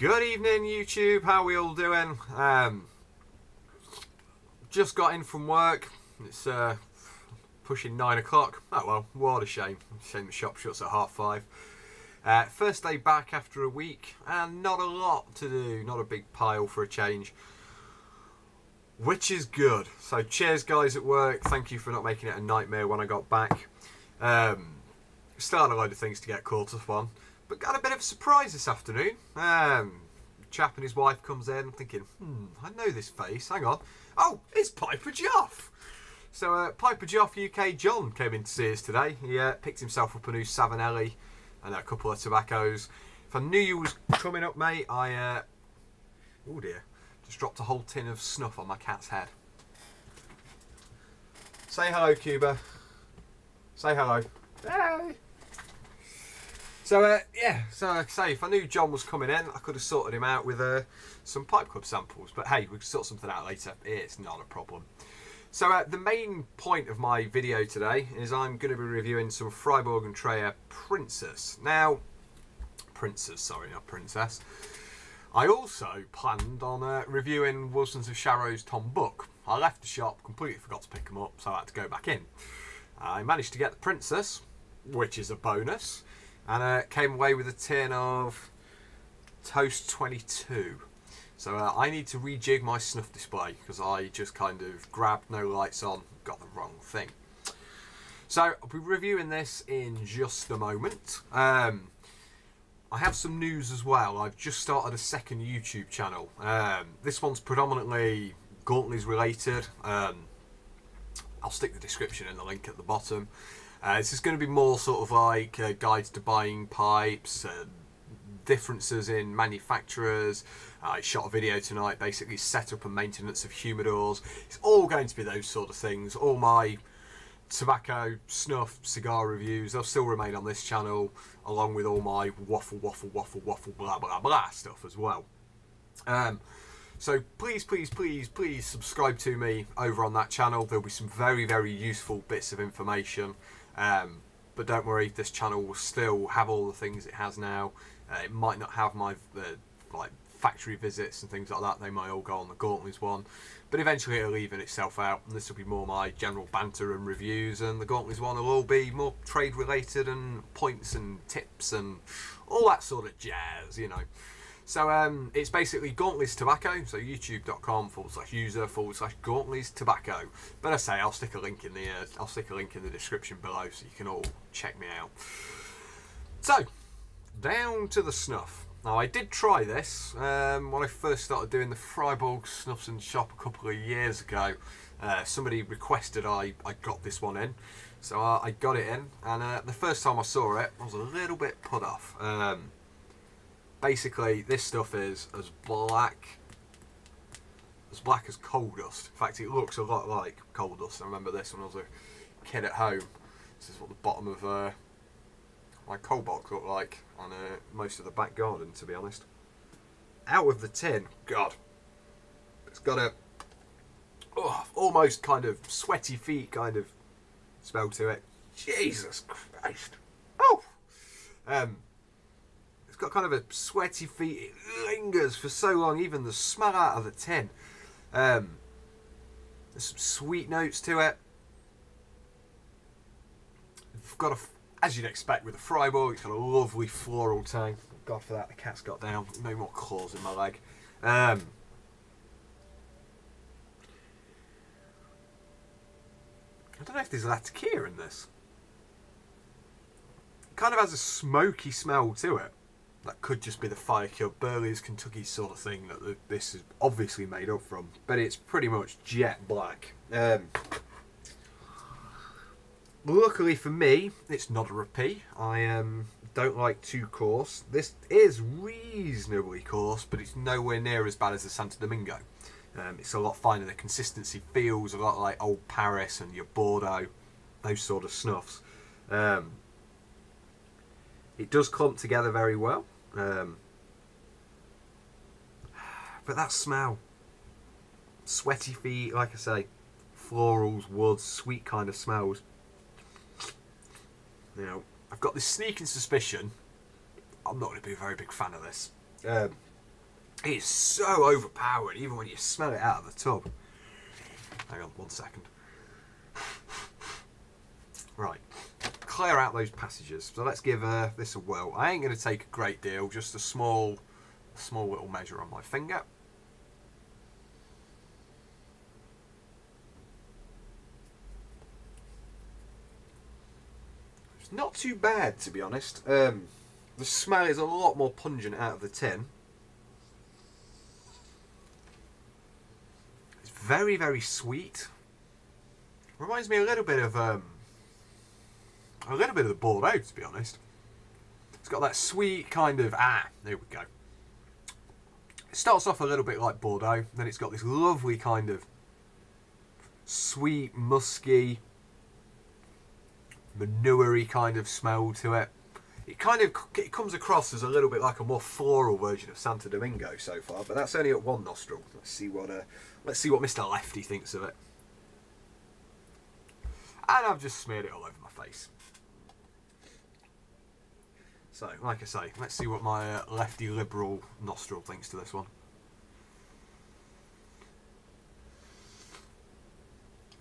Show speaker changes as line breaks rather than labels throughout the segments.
Good evening, YouTube. How are we all doing? Just got in from work. It's pushing 9 o'clock. Oh well, what a shame. Shame the shop shuts at 5:30. First day back after a week, and not a lot to do. Not a big pile for a change, which is good. So cheers, guys at work. Thank you for not making it a nightmare when I got back. Still had a load of things to get caught up on, but got a bit of a surprise this afternoon. Chap and his wife comes in. I'm thinking, I know this face. Hang on. Oh, it's Piper Joff. So Piper Joff UK John came in to see us today. He picked himself up a new Savinelli and a couple of tobaccos. If I knew you was coming up, mate, oh dear, just dropped a whole tin of snuff on my cat's head. Say hello, Cuba. Say hello. Hey. So yeah, so like I say, if I knew John was coming in, I could have sorted him out with some Pipe Club samples. But hey, we can sort something out later. It's not a problem. So the main point of my video today is I'm going to be reviewing some Fribourg and Treyer Princess. Now, Princess, sorry, not Princess. I also planned on reviewing Wilsons of Sharrow's Tom Buck. I left the shop, completely forgot to pick them up, so I had to go back in. I managed to get the Princess, which is a bonus, and came away with a tin of Toast 22. So I need to rejig my snuff display because I just kind of grabbed no lights on, got the wrong thing. So I'll be reviewing this in just a moment. I have some news as well. I've just started a second YouTube channel. This one's predominantly Gauntleys related. I'll stick the description in the link at the bottom. This is going to be more sort of like guides to buying pipes, differences in manufacturers. I shot a video tonight, basically setup and maintenance of humidors. It's all going to be those sort of things. All my tobacco, snuff, cigar reviews, they'll still remain on this channel, along with all my waffle, blah, blah, blah stuff as well. So please, please, please, please subscribe to me over on that channel. There'll be some very, very useful bits of information. But don't worry, this channel will still have all the things it has now. It might not have my like factory visits and things like that. They might all go on the Gauntleys one, but eventually it'll even itself out, and this will be more my general banter and reviews, and the Gauntleys one will all be more trade related and points and tips and all that sort of jazz, you know. So it's basically Gauntleys Tobacco, so youtube.com/user/Gauntleys Tobacco. But I say I'll stick a link in the description below so you can all check me out. So down to the snuff. Now I did try this when I first started doing the Fribourg Snuffs and Shop a couple of years ago. Somebody requested I got this one in, so I got it in, and the first time I saw it I was a little bit put off. Basically, this stuff is as black as coal dust. In fact, it looks a lot like coal dust. I remember this when I was a kid at home. This is what the bottom of my coal box looked like on most of the back garden, to be honest. Out of the tin, God, it's got a almost kind of sweaty feet kind of smell to it. Jesus Christ! Oh. It's got kind of a sweaty feet. It lingers for so long. Even the smell out of the tin. There's some sweet notes to it. It's got as you'd expect with a Fribourg, it's got a lovely floral tang. God for that, the cat's got down. No more claws in my leg. I don't know if there's latakia in this. It kind of has a smoky smell to it. That could just be the fire-killed Burley's Kentucky sort of thing that this is obviously made up from, but it's pretty much jet black. Luckily for me, it's not a repeat. I don't like too coarse. This is reasonably coarse, but it's nowhere near as bad as the Santo Domingo. It's a lot finer. The consistency feels a lot like Old Paris and your Bordeaux, those sort of snuffs. It does clump together very well, but that smell, sweaty feet, like I say, florals, woods, sweet kind of smells. Now, I've got this sneaking suspicion I'm not going to be a very big fan of this. It's so overpowering, even when you smell it out of the tub. Hang on, 1 second. Right, clear out those passages. So let's give this a whirl. I ain't going to take a great deal, just a small little measure on my finger. It's not too bad, to be honest. The smell is a lot more pungent out of the tin. It's very, very sweet. Reminds me a little bit of the Bordeaux, to be honest. It's got that sweet kind of there we go. It starts off a little bit like Bordeaux, then it's got this lovely kind of sweet, musky, manure-y kind of smell to it. It comes across as a little bit like a more floral version of Santo Domingo so far, but that's only at one nostril. Let's see what Mr. Lefty thinks of it. And I've just smeared it all over my face. So, like I say, let's see what my lefty liberal nostril thinks to this one.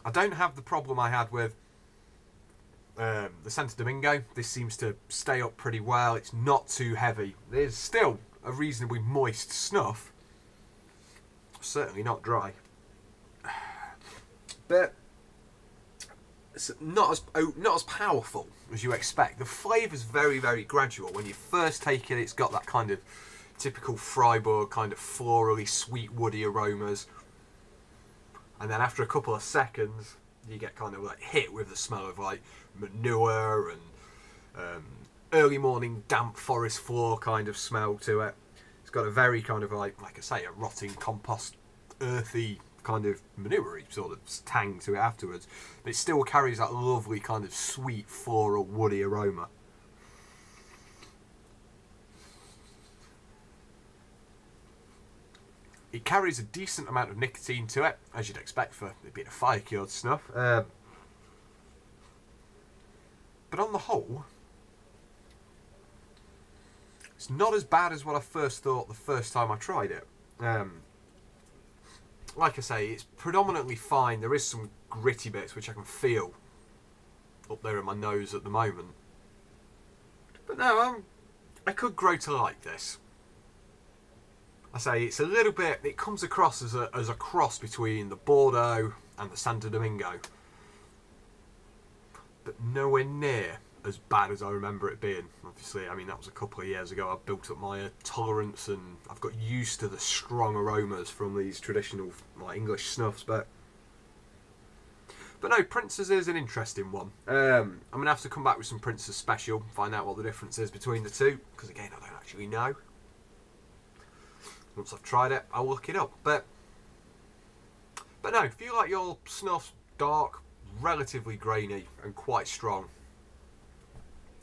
I don't have the problem I had with the Santo Domingo. This seems to stay up pretty well. It's not too heavy. There's still a reasonably moist snuff. Certainly not dry. But it's not as powerful as you expect. The flavour's very, very gradual. When you first take it, it's got that kind of typical Fribourg kind of florally sweet woody aromas, and then after a couple of seconds you get kind of like hit with the smell of like manure and early morning damp forest floor kind of smell to it. It's got a very kind of like I say, a rotting compost earthy kind of manure-y sort of tang to it afterwards, but it still carries that lovely kind of sweet floral woody aroma. It carries a decent amount of nicotine to it, as you'd expect for it being a fire-cured snuff, but on the whole it's not as bad as what I first thought the first time I tried it. Like I say, it's predominantly fine. There is some gritty bits which I can feel up there in my nose at the moment. But no, I could grow to like this. I say it's a little bit, it comes across as a cross between the Bordeaux and the Santo Domingo. But nowhere near as bad as I remember it being. Obviously, I mean, that was a couple of years ago. I've built up my tolerance and I've got used to the strong aromas from these traditional like English snuffs. But no, Prince's is an interesting one. I'm going to have to come back with some Prince's special, find out what the difference is between the two, because again, I don't actually know. Once I've tried it, I'll look it up. But no, if you like your snuffs dark, relatively grainy and quite strong,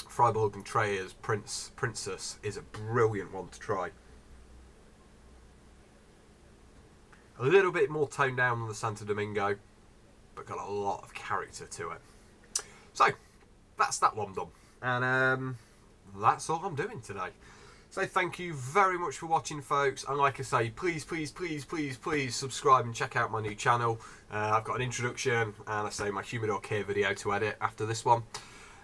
Fribourg and Treyer's Princess is a brilliant one to try. A little bit more toned down than the Santo Domingo, but got a lot of character to it. So, that's that one done. And that's all I'm doing today. So thank you very much for watching, folks, and like I say, please subscribe and check out my new channel. I've got an introduction and I say my humidor care video to edit after this one,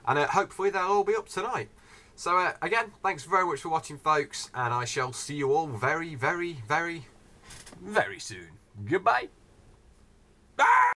and hopefully they'll all be up tonight. So again, thanks very much for watching, folks, and I shall see you all very soon. Goodbye.